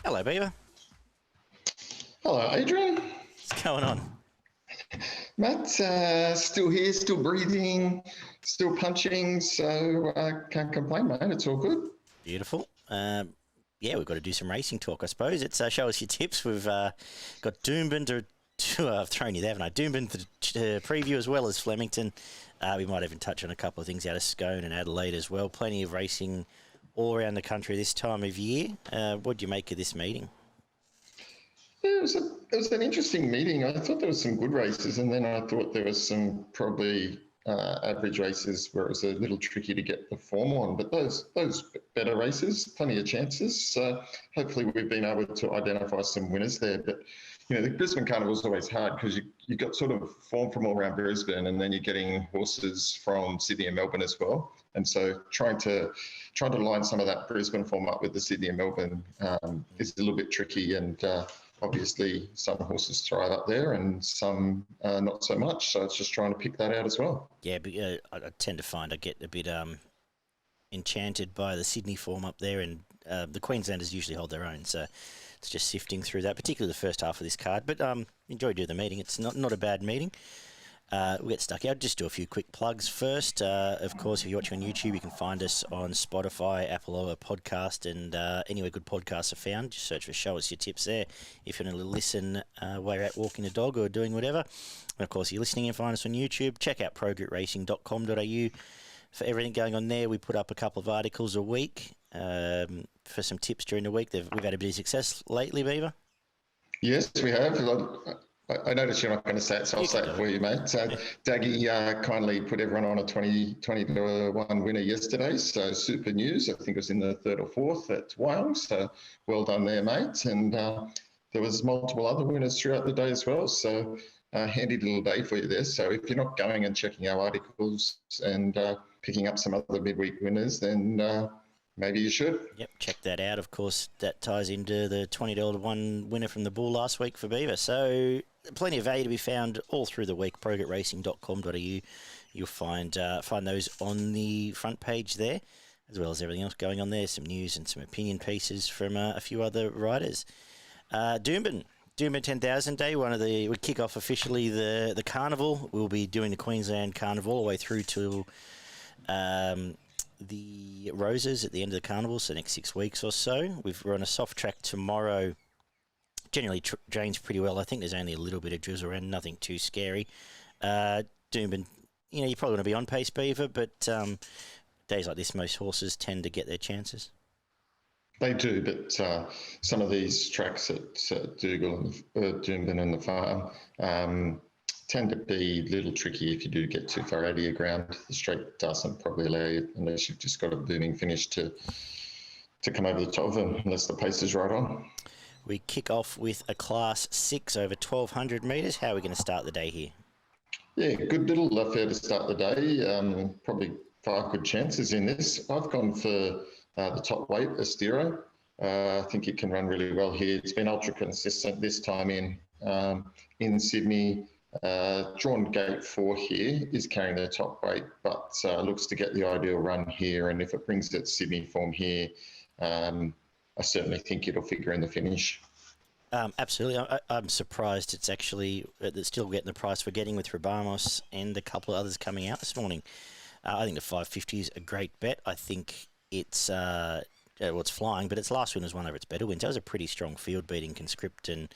Hello, Beaver. Hello, Adrian. What's going on? Matt, still here, still breathing, still punching, so I can't complain, mate. It's all good. Beautiful. We've got to do some racing talk, I suppose. It's show us your tips. We've got Doomben to I've thrown you there, haven't I? Doomben to preview as well as Flemington. We might even touch on a couple of things out of Scone and Adelaide as well. Plenty of racing all around the country this time of year. What do you make of this meeting? Yeah, it was an interesting meeting. I thought there was some good races, and then I thought there was some probably average races where it was a little tricky to get the form on. But those better races, plenty of chances. So hopefully we've been able to identify some winners there. But the Brisbane Carnival is always hard because you got sort of form from all around Brisbane, and then you're getting horses from Sydney and Melbourne as well. And so trying to line some of that Brisbane form up with the Sydney and Melbourne is a little bit tricky. And obviously, some horses thrive up there and some not so much. So it's just trying to pick that out as well. Yeah, but I tend to find I get a bit enchanted by the Sydney form up there, and the Queenslanders usually hold their own. So it's just sifting through that, particularly the first half of this card. But enjoy doing the meeting. It's not a bad meeting. We'll get stuck out. I'll just do a few quick plugs first. Of course, if you're watching on YouTube, you can find us on Spotify, Apple or Podcast, and anywhere good podcasts are found. Just search for Show Us Your Tips there if you want to listen while you're out walking a dog or doing whatever. And of course, if you're listening and find us on YouTube, check out progritracing.com.au for everything going on there. We put up a couple of articles a week for some tips during the week. We've had a bit of success lately, Beaver. Yes, we have. I noticed you're not going to say it, so I'll say it for you, mate. So Daggy kindly put everyone on a 20-1 winner yesterday, so super news. I think it was in the third or fourth at Wales, so well done there, mate. And there was multiple other winners throughout the day as well, so handy little day for you there. So if you're not going and checking our articles and picking up some other midweek winners, then maybe you should. Yep, check that out. Of course, that ties into the $20 winner from the Bull last week for Beaver. So plenty of value to be found all through the week. progritracing.com.au. You'll find those on the front page there, as well as everything else going on there. Some news and some opinion pieces from a few other riders. Doomben 10,000 Day. We kick off officially the carnival. We'll be doing the Queensland Carnival all the way through to the Rosas at the end of the carnival, so next 6 weeks or so. We're on a soft track tomorrow. Generally drains pretty well. I think there's only a little bit of drizzle around, nothing too scary. Doomben, you're probably going to be on pace, Beaver, but days like this, most horses tend to get their chances. They do, but some of these tracks at Doomben and the farm tend to be a little tricky if you do get too far out of your ground. The straight doesn't probably allow you, unless you've just got a booming finish to come over the top of them, unless the pace is right on. We kick off with a Class 6 over 1,200 metres. How are we going to start the day here? Yeah, good little affair to start the day. Probably 5 good chances in this. I've gone for the top weight, Estero. I think it can run really well here. It's been ultra consistent this time in Sydney. Drawn gate 4 here is carrying the top weight, but looks to get the ideal run here. And if it brings its Sydney form here, I certainly think it'll figure in the finish. Absolutely. I'm surprised it's still getting the price we're getting with Rabamos and a couple of others coming out this morning. I think the 550 is a great bet. I think it's flying, but its last win was one of its better wins. That was a pretty strong field beating Conscript, and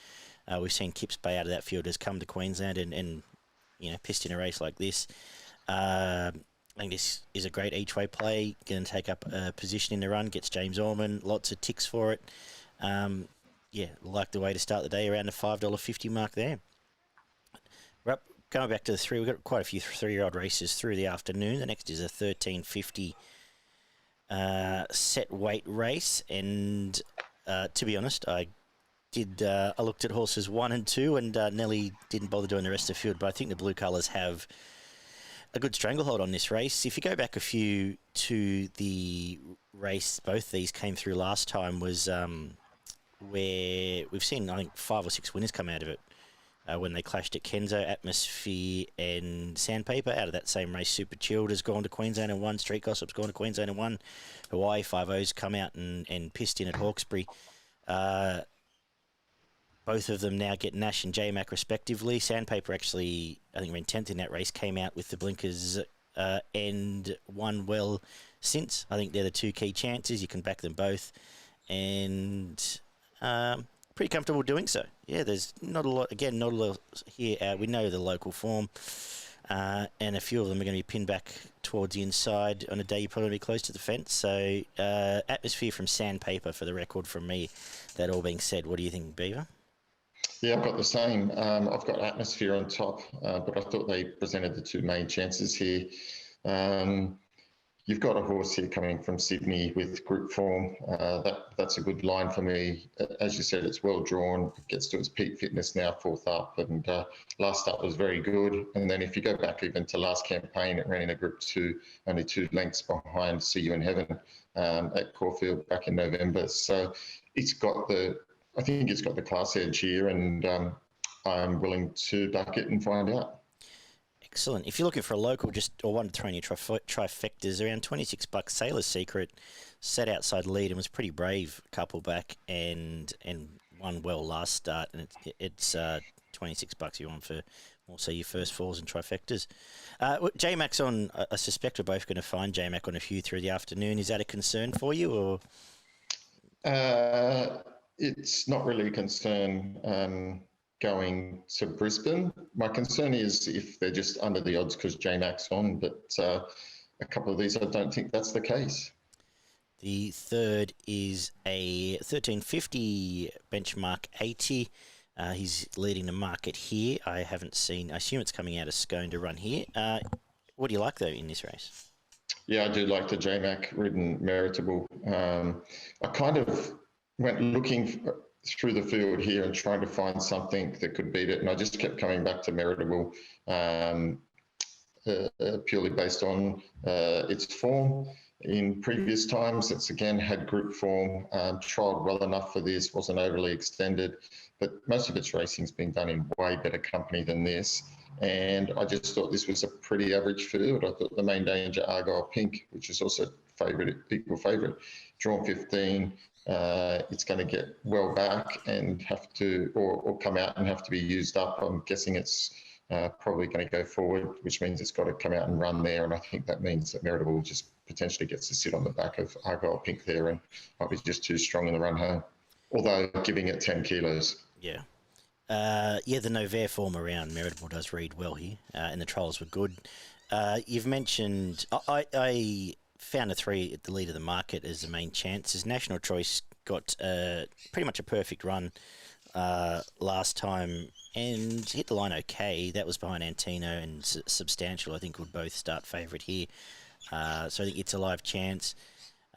we've seen Kips Bay out of that field has come to Queensland and pissed in a race like this. I think this is a great each-way play. Going to take up a position in the run, gets James Orman, lots of ticks for it. Like the way to start the day around the $5.50 mark there. Going back to the 3, we've got quite a few 3-year-old races through the afternoon. The next is a 1350 set weight race, and to be honest, I looked at horses 1 and 2, and Nelly didn't bother doing the rest of the field, but I think the blue colours have a good stranglehold on this race. If you go back a few to the race, both these came through last time, was where we've seen, I think, 5 or 6 winners come out of it when they clashed at Kenzo. Atmosphere and Sandpaper out of that same race. Super Chilled has gone to Queensland and won. Street Gossip's gone to Queensland and won. Hawaii 5-0's come out and pissed in at Hawkesbury. Both of them now get Nash and J-Mac respectively. Sandpaper actually, I think, ran 10th in that race, came out with the blinkers and won well since. I think they're the two key chances. You can back them both. And pretty comfortable doing so. Yeah, there's not a lot, again, not a lot here. We know the local form. And a few of them are going to be pinned back towards the inside on a day you're probably close to the fence. So atmosphere from Sandpaper for the record from me. That all being said, what do you think, Beaver? Yeah, I've got the same. I've got Atmosphere on top, but I thought they presented the two main chances here. You've got a horse here coming from Sydney with group form. That's a good line for me. As you said, it's well drawn. It gets to its peak fitness now, fourth up, and last up was very good. And then if you go back even to last campaign, it ran in a group 2, only 2 lengths behind See You in Heaven at Caulfield back in November. So I think it's got the class edge here, and I'm willing to back it and find out. Excellent. If you're looking for a local, or one to throw in your trifectas, around $26. Sailor's Secret sat outside lead and was pretty brave a couple back and won well last start. And it's $26 you want for also your first falls and trifectas. J-Mac's on, I suspect we're both going to find J-Mac on a few through the afternoon. Is that a concern for you, or? It's not really a concern going to Brisbane. My concern is if they're just under the odds because J-Mac's on, but a couple of these, I don't think that's the case. The third is a 1350 benchmark 80. He's leading the market here. I haven't seen, I assume it's coming out of Scone to run here. What do you like, though, in this race? Yeah, I do like the J-Mac ridden Meritable. I kind of went looking through the field here and trying to find something that could beat it, and I just kept coming back to Meritable purely based on its form in previous times. It's again had group form, trialled well enough for this, wasn't overly extended, but most of its racing's been done in way better company than this. And I just thought this was a pretty average field. I thought the Main Danger Argyle Pink, which is also equal favourite, drawn 15. It's going to get well back and have to, or come out and have to be used up. I'm guessing it's probably going to go forward, which means it's got to come out and run there. And I think that means that Meritable just potentially gets to sit on the back of Argyle Pink there and might be just too strong in the run home, although giving it 10 kilos. Yeah. The Novair form around Meritable does read well here, and the trials were good. You've mentioned, I found a 3 at the lead of the market as the main chances. National Choice got pretty much a perfect run last time and hit the line okay. That was behind Antino and Substantial, I think, would both start favourite here. So I think it's a live chance.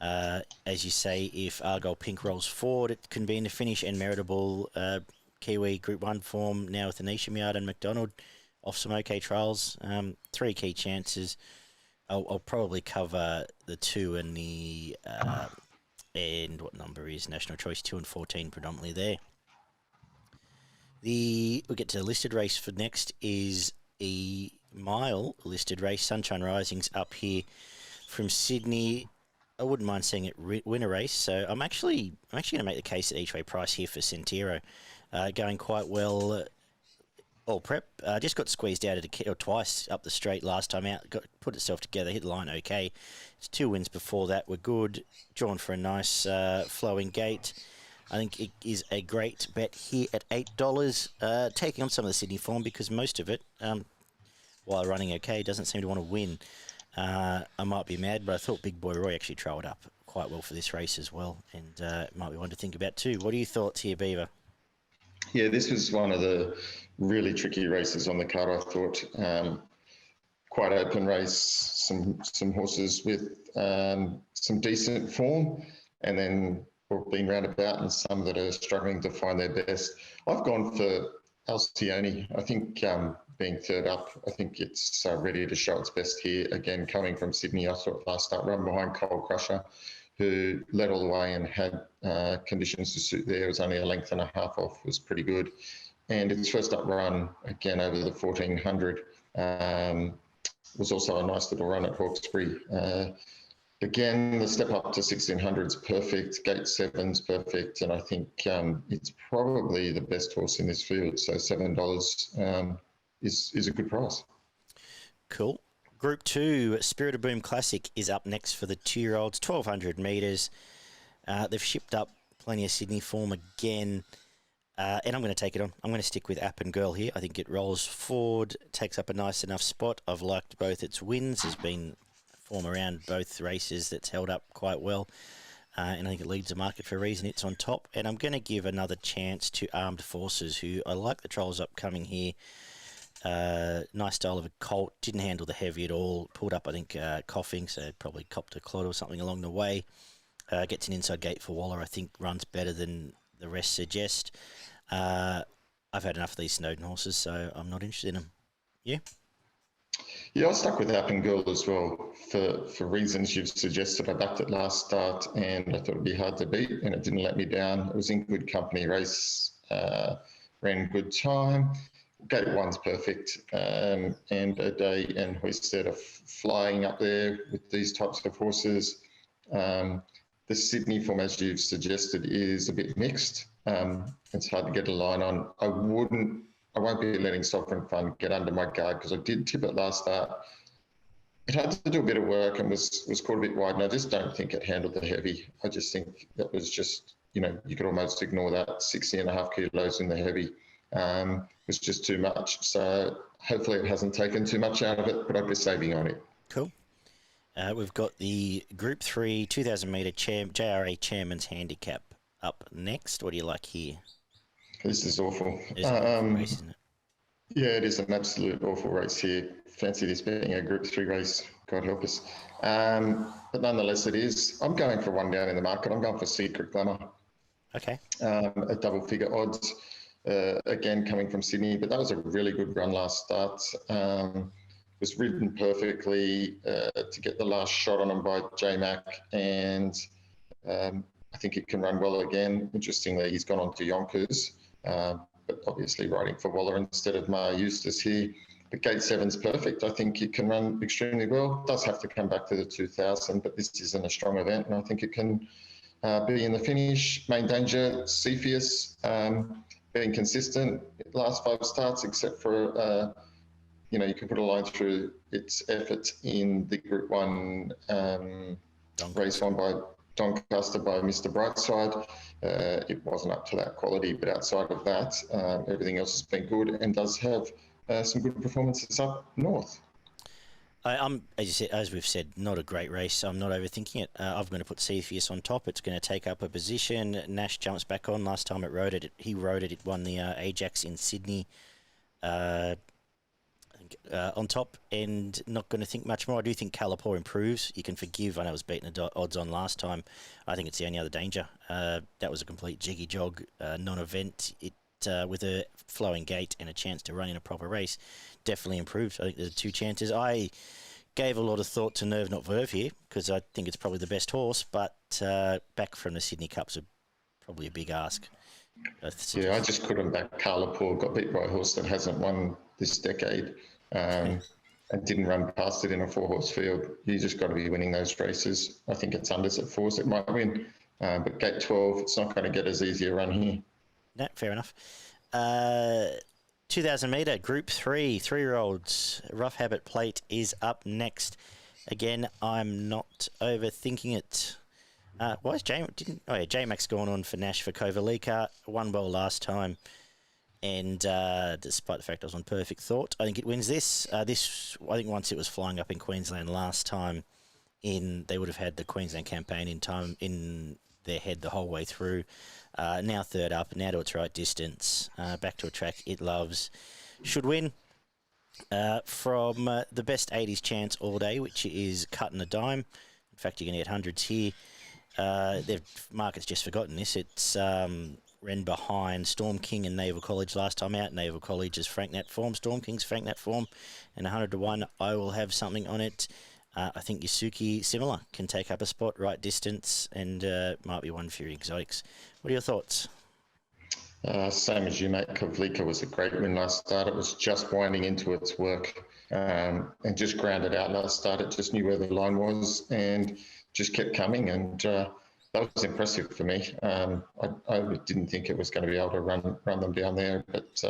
As you say, if Argyle Pink rolls forward, it can be in the finish, and Meritable Kiwi Group 1 form now with Anisham Yard and McDonald off some okay trials. 3 key chances. I'll probably cover the 2 and the and what number is National Choice 2 and 14 predominantly there. We get to the listed race for next is a mile listed race. Sunshine Rising's up here from Sydney. I wouldn't mind seeing it win a race. So I'm actually going to make the case at each way price here for Santero, going quite well. All prep. Just got squeezed out twice up the straight last time out. Put itself together, hit the line okay. Its 2 wins before that were good. Drawn for a nice flowing gate. I think it is a great bet here at $8. Taking on some of the Sydney form because most of it, while running okay, doesn't seem to want to win. I might be mad, but I thought Big Boy Roy actually trailed up quite well for this race as well, and it might be one to think about too. What are your thoughts here, Beaver? Yeah, this was one of the really tricky races on the card, I thought. Quite open race, some horses with some decent form, and then being roundabout, and some that are struggling to find their best. I've gone for Alcione. I think being third up, I think it's ready to show its best here. Again, coming from Sydney, I thought last start run behind Coal Crusher, who led all the way and had conditions to suit there. It was only a length and a half off, was pretty good. And its first up run, again, over the 1400, was also a nice little run at Hawkesbury. Again, the step up to 1600 is perfect. Gate 7's perfect, and I think it's probably the best horse in this field. So $7 is a good price. Cool. Group 2, Spirit of Boom Classic is up next for the 2-year-olds, 1200 metres. They've shipped up plenty of Sydney form again, and I'm going to take it on. I'm going to stick with App and Girl here. I think it rolls forward, takes up a nice enough spot. I've liked both its wins. There's been form around both races that's held up quite well, and I think it leads the market for a reason. It's on top, and I'm going to give another chance to Armed Forces, who I like the trials upcoming here. Nice style of a colt, didn't handle the heavy at all, pulled up I think coughing, so probably copped a clot or something along the way. Gets an inside gate for Waller, I think runs better than the rest suggest. I've had enough of these Snowden horses, so I'm not interested in them. You? Yeah, I stuck with App and Girl as well for reasons you've suggested. I backed it last start and I thought it'd be hard to beat, and it didn't let me down. It was in good company, race ran good time. Gate 1's perfect, and a day and Hoisted are flying up there with these types of horses. The Sydney form, as you've suggested, is a bit mixed. It's hard to get a line on. I won't be letting Sovereign Fund get under my guard because I did tip it last start. It had to do a bit of work and was caught a bit wide, and I just don't think it handled the heavy. I just think that was just, you could almost ignore that 60.5 kilos in the heavy. Was just too much. So hopefully it hasn't taken too much out of it, but I'd be saving on it. Cool. We've got the Group 3 2,000 metre JRA Chairman's Handicap up next. What do you like here? This is awful. It's an awful race, isn't it? Yeah, it is an absolute awful race here. Fancy this being a Group 3 race, God help us. But nonetheless, it is. I'm going for one down in the market. I'm going for Secret Glamour. Okay. At double figure odds. Again, coming from Sydney, but that was a really good run last start. Was ridden perfectly to get the last shot on him by J-Mac, and I think it can run well again. Interestingly, he's gone on to Yonkers, but obviously riding for Waller instead of Ma Eustace here. But Gate 7's perfect. I think it can run extremely well. It does have to come back to the 2,000, but this isn't a strong event, and I think it can be in the finish. Main danger, Cepheus, being consistent last 5 starts, except for, you can put a line through its efforts in the Group 1 race won by Doncaster by Mr. Brightside. It wasn't up to that quality, but outside of that, everything else has been good and does have some good performances up north. I'm, as we've said, not a great race. I'm not overthinking it. I'm going to put Cepheus on top. It's going to take up a position. Nash jumps back on. Last time it rode it, he rode it. It won the Ajax in Sydney. I think on top, and not going to think much more. I do think Calipore improves. You can forgive. I know it was beaten the odds on last time. I think it's the only other danger. That was a complete jiggy jog, non-event. It with a flowing gait and a chance to run in a proper race, definitely improved. I think there's 2 chances. I gave a lot of thought to Nerve Not Verve here because I think it's probably the best horse, but back from the Sydney Cup's probably a big ask. I just couldn't back Calipore. Got beat by a horse that hasn't won this decade and didn't run past it in a 4-horse field. You just got to be winning those races. I think it's unders at 4s. It might win, but Gate 12, it's not going to get as easy a run here. No, fair enough. 2,000 metre, Group 3, 3-year-olds. Rough Habit Plate is up next. Again, I'm not overthinking it. Why is J-Mac's gone on for Nash for Kovalica. Won well last time. And despite the fact I was on perfect thought, I think it wins this. I think once it was flying up in Queensland last time, they would have had the Queensland campaign in their head the whole way through. Now third up, now to its right distance, back to a track it loves. Should win from the best 80s chance all day, which is cutting a dime. In fact, you're going to get hundreds here. The market's just forgotten this. It's ran behind Storm King and Naval College last time out. Naval College is Frank Nat form, Storm King's Frank Nat form, and 100 to 1, I will have something on it. I think Yasuki, similar, can take up a spot, right distance, and might be one Fury Exotics. What are your thoughts? Same as you, mate. Kovalica was a great win last start. It was just winding into its work and just grounded out last start. It just knew where the line was. And just kept coming, and that was impressive for me. I didn't think it was going to be able to run them down there, but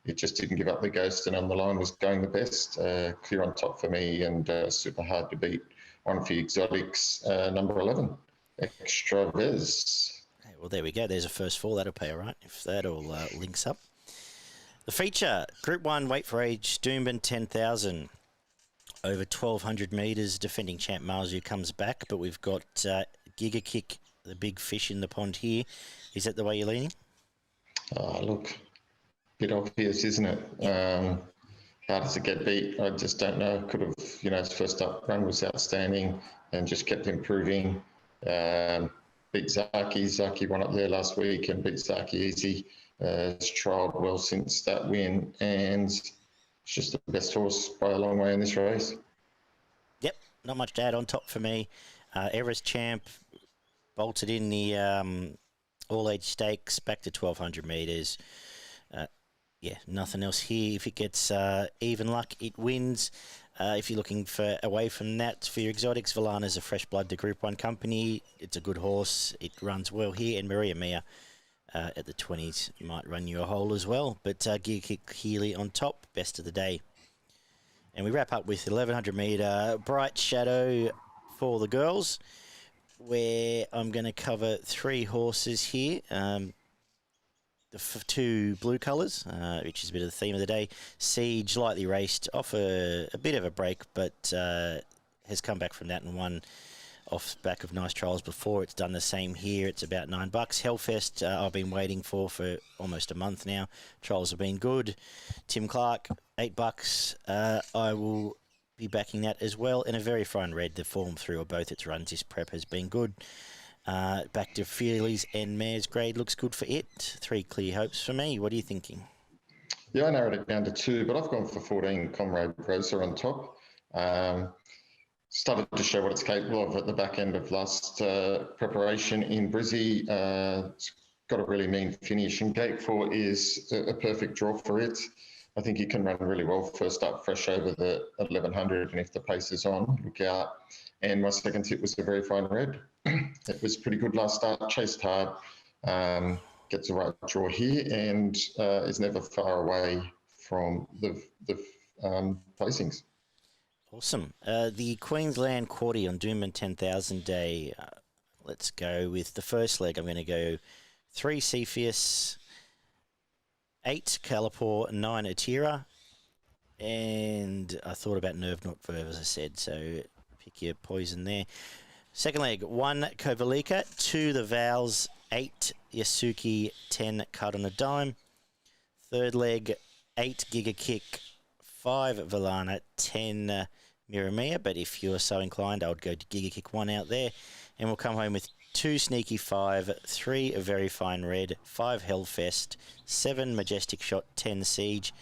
it just didn't give up the ghost, and on the line was going the best. Clear on top for me, and super hard to beat. One for the exotics, number 11, Extra Vez. Well, there we go. There's a first four. That'll pay all right if that all links up. The feature, Group 1, wait for Age Doomben 10,000. Over 1,200 metres, defending champ Marzu comes back, but we've got Giga Kick, the big fish in the pond here. Is that the way you're leaning? Look, bit obvious, isn't it? Hard as to get beat. I just don't know. Could have, his first up run was outstanding and just kept improving. Beat Zaki. Zaki won up there last week and beat Zaki easy. Has trialled well since that win, and it's just the best horse by a long way in this race. Yep, not much to add on top for me. Everest champ bolted in the all-age stakes back to 1,200 metres. Yeah, nothing else here. If it gets even luck, it wins. If you're looking for away from that, for your exotics, Valana's a fresh blood to Group 1 company. It's a good horse. It runs well here. And Maria Mia at the 20s might run you a hole as well. But Giga Kick Healy on top, best of the day. And we wrap up with 1,100 metre Bright Shadow for the girls, where I'm going to cover three horses here. The two blue colours, which is a bit of the theme of the day. Siege, lightly raced, off a bit of a break, but has come back from that and won off the back of nice trials before. It's done the same here. It's about $9. Hellfest, I've been waiting for almost a month now. Trials have been good. Tim Clark, $8. I will be backing that as well. And a very fine red. The form through both its runs this prep has been good. Back to Feelies and Mare's Grade looks good for it. 3 clear hopes for me. What are you thinking? Yeah, I narrowed it down to 2, but I've gone for 14, Comrade Rosa on top. Started to show what it's capable of at the back end of last preparation in Brizzy. It's got a really mean finish, and Gate 4 is a perfect draw for it. I think he can run really well first up, fresh over the 1,100, and if the pace is on, look out. And my second tip was a very fine red. It was pretty good last start, chased hard, gets the right draw here, and is never far away from the placings. Awesome. The Queensland Quarty on Doomben 10,000 day. Let's go with the first leg. I'm going to go 3 Cepheus, 8 Calipore, 9 Atira, and I thought about Nerve Not Verve, as I said, so pick your poison there. Second leg, 1 Kovalica, 2 The Vows, 8 Yasuki, 10 Cut on a Dime. Third leg, 8 Giga Kick, 5 Valana, 10 Miramia, but if you're so inclined, I would go to Giga Kick 1 out there. And we'll come home with 2 Sneaky 5, 3 A Very Fine Red, 5 Hellfest, 7 Majestic Shot, 10 Siege,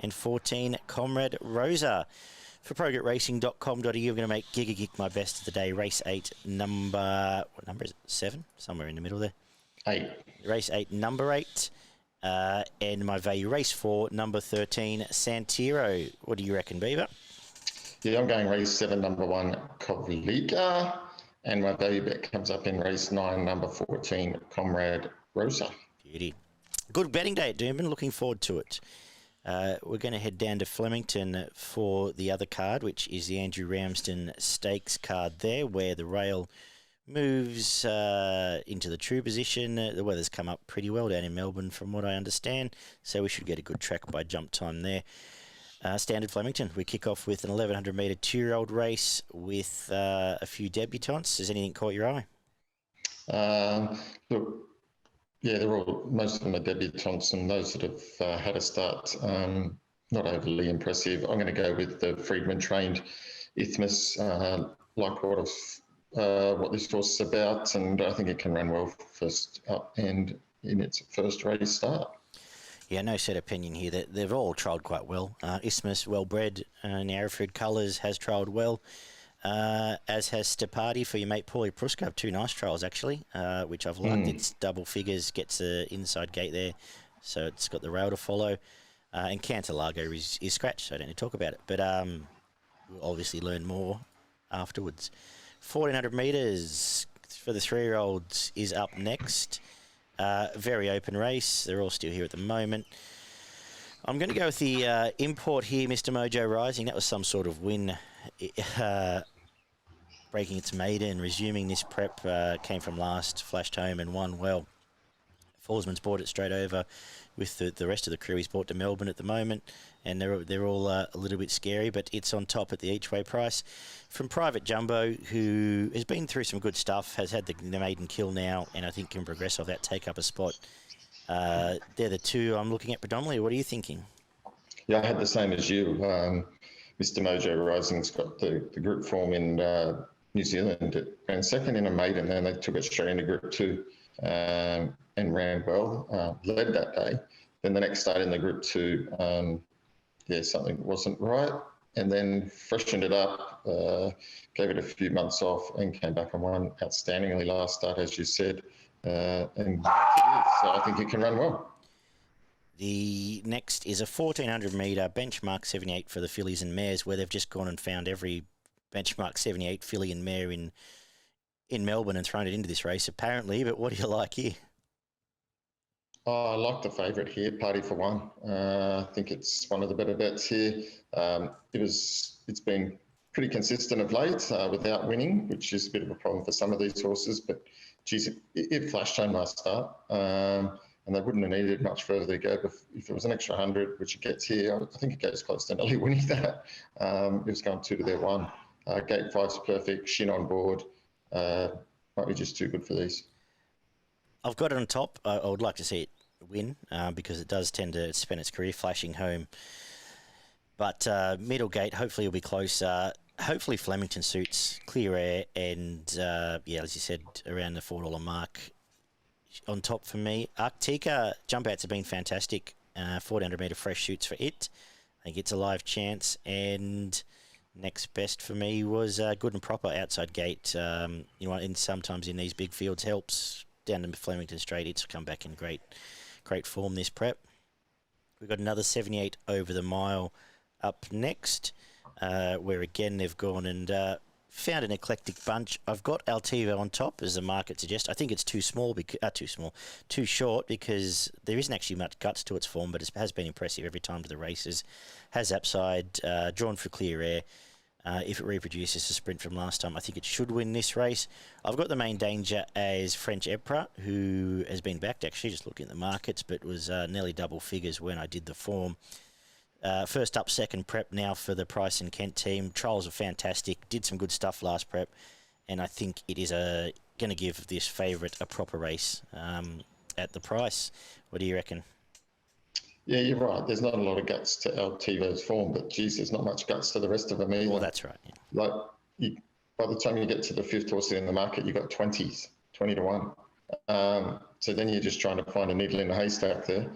and 14 Comrade Rosa. For ProGetRacing.com.au, I'm going to make Giga Kick my best of the day. Race 8, what number is it? 7? Somewhere in the middle there. 8. Race 8, number 8. And my value, race 4, number 13, Santero. What do you reckon, Beaver? Yeah, I'm going race 7, number 1, Kovalica. And my value bet comes up in race 9, number 14, Comrade Rosa. Beauty. Good betting day at Doomben. Looking forward to it. We're going to head down to Flemington for the other card, which is the Andrew Ramsden Stakes card there, where the rail moves into the true position. The weather's come up pretty well down in Melbourne, from what I understand, so we should get a good track by jump time there. Standard Flemington. We kick off with an 1,100 metre 2-year-old race with a few debutants. Has anything caught your eye? Look, yeah, most of them are debutants, and those that have had a start, not overly impressive. I'm going to go with the Friedman trained Isthmus, like what this horse is about, and I think it can run well first up and in its first race start. Yeah, no set opinion here. They've all trialled quite well. Isthmus, well bred, in the Arrowfood colours, has trialled well. As has Stepati for your mate Paulie Pruska. 2 nice trials, actually, which I've liked. It's double figures, gets the inside gate there, so it's got the rail to follow. And Cantalago is scratched, so I don't need to talk about it. But we'll obviously learn more afterwards. 1,400 metres for the 3-year-olds is up next. Very open race. They're all still here at the moment. I'm going to go with the import here, Mr. Mojo Rising. That was some sort of win. Breaking its maiden, resuming this prep, came from last, flashed home and won well. Forsman's brought it straight over with the rest of the crew. He's brought to Melbourne at the moment, and they're all a little bit scary, but it's on top at the each-way price. From Private Jumbo, who has been through some good stuff, has had the maiden kill now, and I think can progress off that, take up a spot. They're the two I'm looking at predominantly. What are you thinking? Yeah, I had the same as you. Mr. Mojo Rising's got the group form in New Zealand. It ran second in a maiden, and they took it straight into Group 2 and ran well, led that day. Then the next start in the Group 2, something wasn't right, and then freshened it up, gave it a few months off, and came back and won outstandingly last start, as you said. So I think it can run well. The next is a 1,400 metre benchmark 78 for the fillies and mares, where they've just gone and found every benchmark 78 filly and mare in Melbourne and thrown it into this race, apparently. But what do you like here? Oh, I like the favourite here, Party for One. I think it's one of the better bets here. It's been pretty consistent of late without winning, which is a bit of a problem for some of these horses. But geez, it flashed home last start, and they wouldn't have needed much further to go. But if it was an extra 100, which it gets here, I think it goes close to nearly winning that. It was going 2 to their 1. Gate 5's perfect. Shin on board. Might be just too good for these. I've got it on top. I would like to see it win because it does tend to spend its career flashing home. But middle gate, hopefully it'll be close. Hopefully Flemington suits clear air and, as you said, around the $4 mark. On top for me, Arctica jump outs have been fantastic. 1,400 metre fresh shoots for it. I think it's a live chance. And next best for me was good and proper outside gate. And sometimes in these big fields helps. Down to Flemington straight, it's come back in great form this prep. We've got another 78 over the mile up next, where again they've gone and found an eclectic bunch. I've got Altivo on top, as the market suggests. I think it's too short because there isn't actually much guts to its form, but it has been impressive every time to the races. Has upside, drawn for clear air. If it reproduces the sprint from last time, I think it should win this race. I've got the main danger as French Epra, who has been backed, actually, just looking at the markets, but was nearly double figures when I did the form. First up, second prep now for the Price and Kent team. Trials are fantastic, did some good stuff last prep, and I think it is going to give this favourite a proper race at the Price. What do you reckon? Yeah, you're right. There's not a lot of guts to Altivo's form, but geez, there's not much guts to the rest of them either. Well, that's right. Yeah. By the time you get to the 5th horse in the market, you've got 20s, 20 to 1. So then you're just trying to find a needle in a haystack there.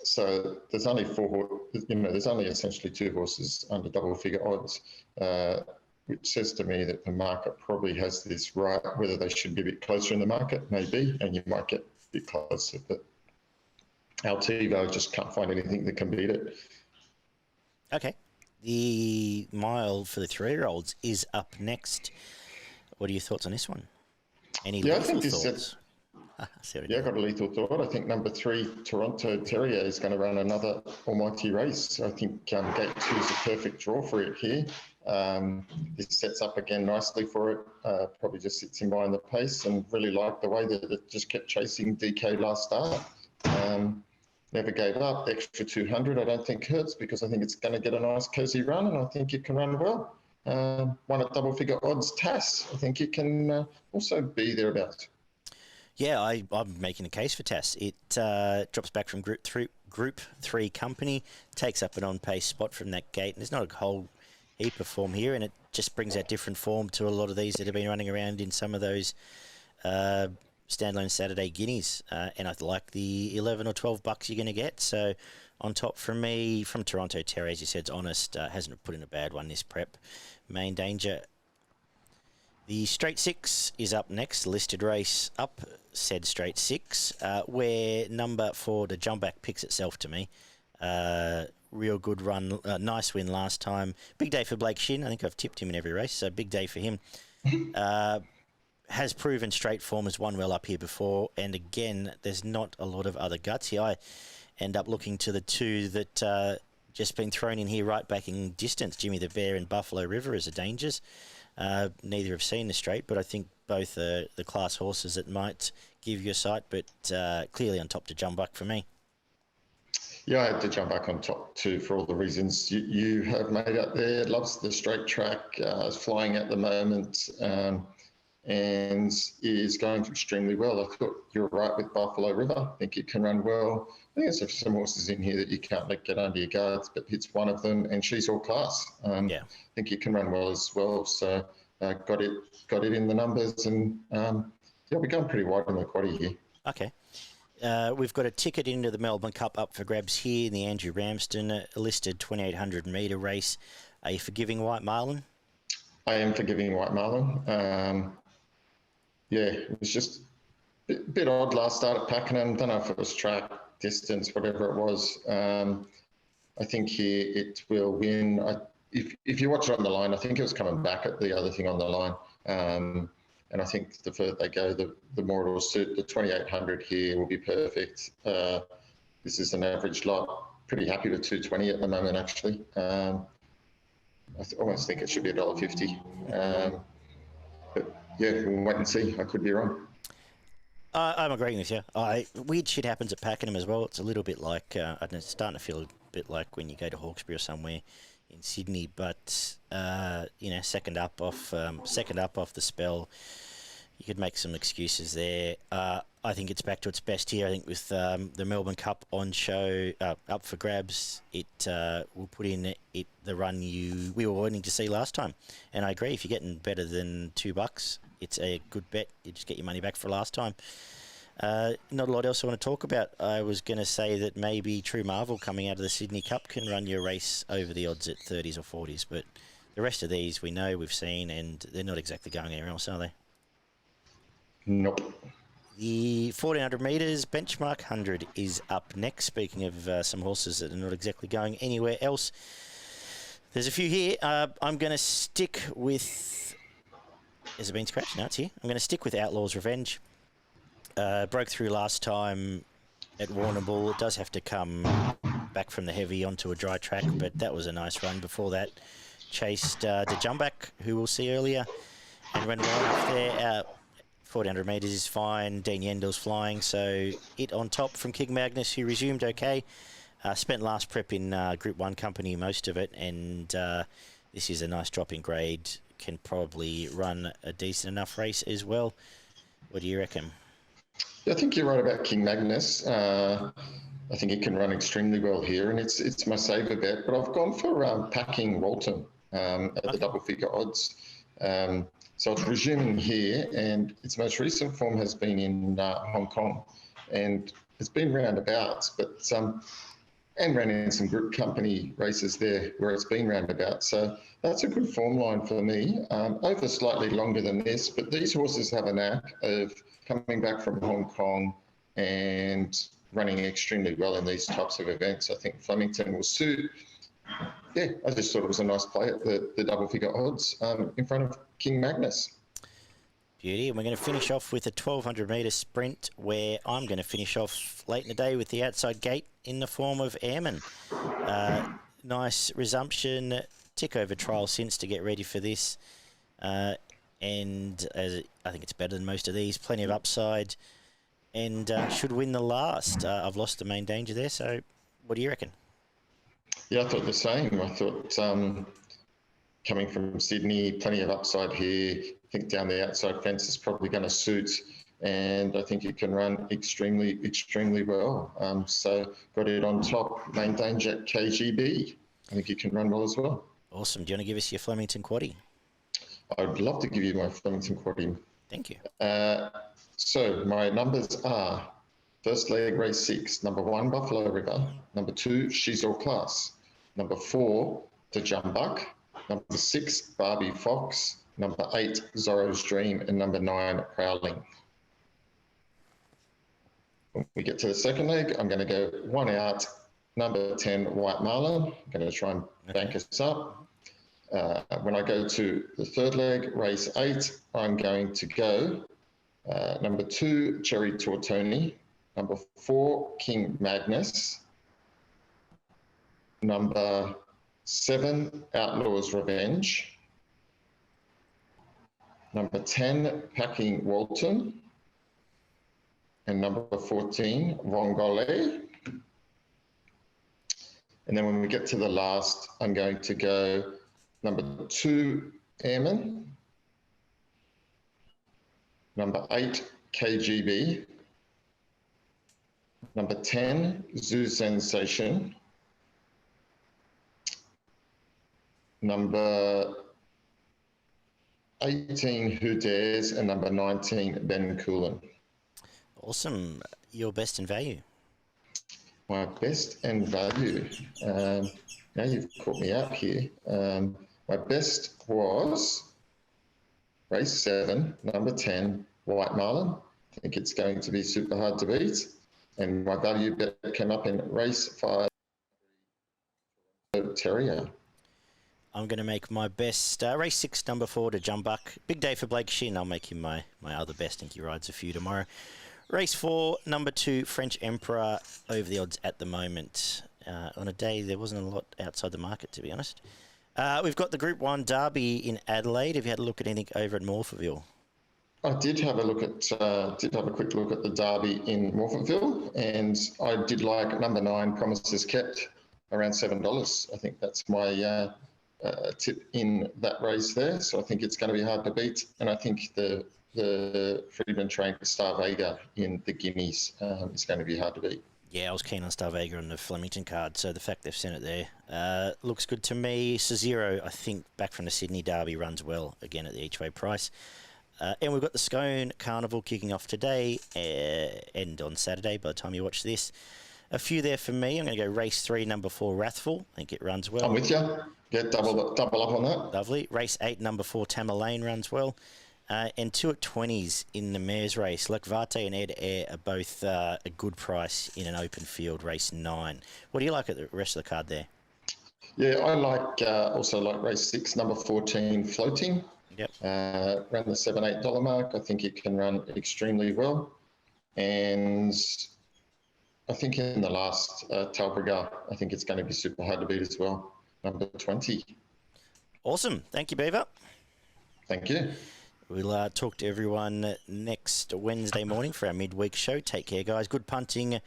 So there's only there's only essentially 2 horses under double figure odds, which says to me that the market probably has this right. Whether they should be a bit closer in the market, maybe, and you might get a bit closer, but Altivo just can't find anything that can beat it. Okay. The mile for the 3-year-olds is up next. What are your thoughts on this one? Any lethal thoughts? I've got a lethal thought. I think number 3, Toronto Terrier, is going to run another almighty race. I think gate 2 is a perfect draw for it here. This sets up again nicely for it. Probably just sits in behind the pace, and really like the way that it just kept chasing DK last start. Never gave up. Extra 200 I don't think hurts, because I think it's going to get a nice cosy run, and I think it can run well. One at double figure odds, Tass. I think it can also be thereabouts. Yeah, I'm making a case for Tass. It drops back from Group 3 company, takes up an on-pace spot from that gate, and there's not a whole heap of form here, and it just brings out different form to a lot of these that have been running around in some of those standalone Saturday guineas, and I like the 11 or 12 bucks you're going to get. So on top from me, from Toronto Terry, as you said, it's honest, hasn't put in a bad one this prep. Main danger. The straight 6 is up next, listed race up, said straight 6, where number 4, the jump back, picks itself to me. real good run, nice win last time. Big day for Blake Shin. I think I've tipped him in every race, so big day for him. Has proven straight form, has won well up here before, and again, there's not a lot of other guts here. I end up looking to the two that just been thrown in here right back in distance, Jimmy the Bear and Buffalo River as a dangers. Neither have seen the straight, but I think both are the class horses that might give you a sight, but clearly on top to Jumbuck for me. Yeah, I had to jump back on top too for all the reasons you have made up there. Loves the straight track, is flying at the moment, and is going extremely well. I thought you were right with Buffalo River. I think it can run well. I think there's some horses in here that you can't let get under your guards, but it's one of them, and she's all class. I think it can run well as well. So got it in the numbers, and we're going pretty wide on the quaddy here. Okay. We've got a ticket into the Melbourne Cup up for grabs here in the Andrew Ramsden, a listed 2,800 metre race. Are you forgiving White Marlin? I am forgiving White Marlin. It was just a bit odd last start at Pakenham. Don't know if it was track, distance, whatever it was. I think here it will win. If you watch it on the line, I think it was coming back at the other thing on the line. And I think the further they go, the more it will suit. The 2,800 here will be perfect. This is an average lot. Pretty happy with 220 at the moment, actually. I almost think it should be $1.50. But yeah, we'll wait and see. I could be wrong. I'm agreeing with you. Weird shit happens at Pakenham as well. It's a little bit like, it's starting to feel a bit like when you go to Hawkesbury or somewhere in Sydney, but second up off the spell, you could make some excuses there. I think it's back to its best here. I think with the Melbourne Cup on show, up for grabs, it will put in the run we were wanting to see last time. And I agree, if you're getting better than $2, it's a good bet. You just get your money back for last time. Not a lot else I want to talk about. I was going to say that maybe True Marvel coming out of the Sydney Cup can run your race over the odds at 30s or 40s, but the rest of these we know, we've seen, and they're not exactly going anywhere else, are they? Nope. The 1,400 metres benchmark 100 is up next. Speaking of some horses that are not exactly going anywhere else, there's a few here. I'm going to stick with... Has it been scratched? No, it's here. I'm going to stick with Outlaw's Revenge. Broke through last time at Warrnambool. It does have to come back from the heavy onto a dry track, but that was a nice run. Before that, chased the Jumbuck, who we'll see earlier, and ran well enough there. 1,400 metres is fine. Dean Yendel's flying, so it on top from King Magnus, who resumed okay. Spent last prep in Group 1 company, most of it, and this is a nice drop in grade. Can probably run a decent enough race as well. What do you reckon? I think you're right about King Magnus. I think he can run extremely well here, and it's my saver bet. But I've gone for Packing Walton at the double figure odds. So it's resuming here, and its most recent form has been in Hong Kong, and it's been roundabouts, but and ran in some group company races there where it's been roundabout. So that's a good form line for me. Over slightly longer than this, but these horses have a knack of coming back from Hong Kong and running extremely well in these types of events. I think Flemington will suit. Yeah, I just thought it was a nice play at the double figure odds in front of King Magnus. Beauty. And we're going to finish off with a 1,200 metre sprint, where I'm going to finish off late in the day with the outside gate in the form of Airman. Nice resumption, tick over trial since to get ready for this. And I think it's better than most of these. Plenty of upside, and should win the last. I've lost the main danger there, so what do you reckon? Yeah, I thought the same. I thought coming from Sydney, plenty of upside here. I think down the outside fence is probably going to suit, and I think it can run extremely, extremely well. So got it on top, main danger KGB. I think it can run well as well. Awesome. Do you want to give us your Flemington quaddie? I'd love to give you my Flemington quaddie. Thank you. So my numbers are: first leg, race 6, number 1, Buffalo River; number 2, She's All Class; number 4, The Jumbuck; number 6, Barbie Fox; number 8, Zorro's Dream; and number 9, Prowling. When we get to the second leg, I'm going to go 1 out, number 10, White Marlin. I'm going to try and bank us up. When I go to the third leg, race 8, I'm going to go number 2, Cherry Tortoni, number 4, King Magnus, number 7, Outlaws Revenge, number 10, Packing Walton, and number 14, Vongole. And then when we get to the last, I'm going to go number 2, Airman, number 8, KGB, number 10, Zoo Sensation, number 18, Who Dares, and number 19, Ben Coolin. Awesome. Your best in value. My best and value. Now you've caught me out here. My best was race 7, number 10, White Marlin. I think it's going to be super hard to beat. And my value bet came up in race 5, Terrier. I'm going to make my best race 6, number 4 to Jumbuck. Big day for Blake Shin. I'll make him my other best. I think he rides a few tomorrow. Race 4, number 2, French Emperor, over the odds at the moment. On a day there wasn't a lot outside the market, to be honest. We've got the Group 1 Derby in Adelaide. Have you had a look at anything over at Morphettville? I did have a quick look at the Derby in Morphettville, and I did like number 9, Promises Kept, around $7. I think that's my tip in that race there. So I think it's going to be hard to beat, and I think the Freedman trained Star Vega in the Guineas is going to be hard to beat. Yeah, I was keen on Star Vega on the Flemington card, so the fact they've sent it there looks good to me. Cesaro, I think, back from the Sydney Derby, runs well again at the each-way price. And we've got the Scone Carnival kicking off today and on Saturday by the time you watch this. A few there for me. I'm going to go race 3, number 4, Wrathful. I think it runs well. I'm with you. Get double up on that. Lovely. Race 8, number 4, Tamerlane runs well. And 2 at 20s in the mares race. Lekvate and Ed Air are both a good price in an open field, race 9. What do you like at the rest of the card there? Yeah, I also like race 6, number 14, Floating. Yep. Around the $7-8 mark. I think it can run extremely well. And I think in the last Talbragar, I think it's going to be super hard to beat as well. Number 20. Awesome. Thank you, Beaver. Thank you. We'll talk to everyone next Wednesday morning for our midweek show. Take care, guys. Good punting.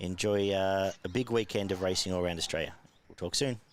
Enjoy a big weekend of racing all around Australia. We'll talk soon.